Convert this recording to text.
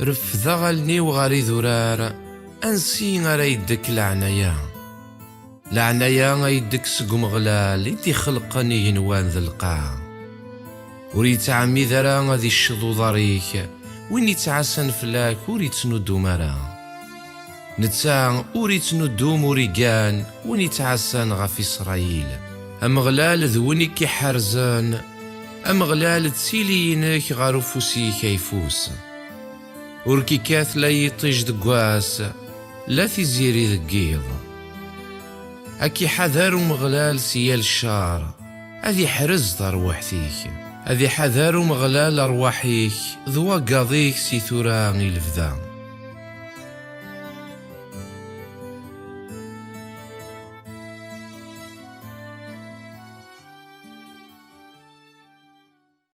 رفض غالني وغاري ذرار أنسي غير يدك العنايا يدك سقم غلال إنتي خلقني ينوان ذا القاع وريت عمي ذرا غادي الشضو ضريك وين يتعسن فلاك وريت ندو مرا نتا وريت ندو موريقان وين يتعسن غف إسرائيل أمغلال ذوني كي حرزان أمغلال تسيلينك غارو فوسيك يفوس وركي كاث لا يطيج دقواس لا تزيري ذقيض أكي حذر مغلال سيال الشار أذي حرز أذي حذر مغلال أرواحيك ذوا قاضيك سي ثوراني الفذا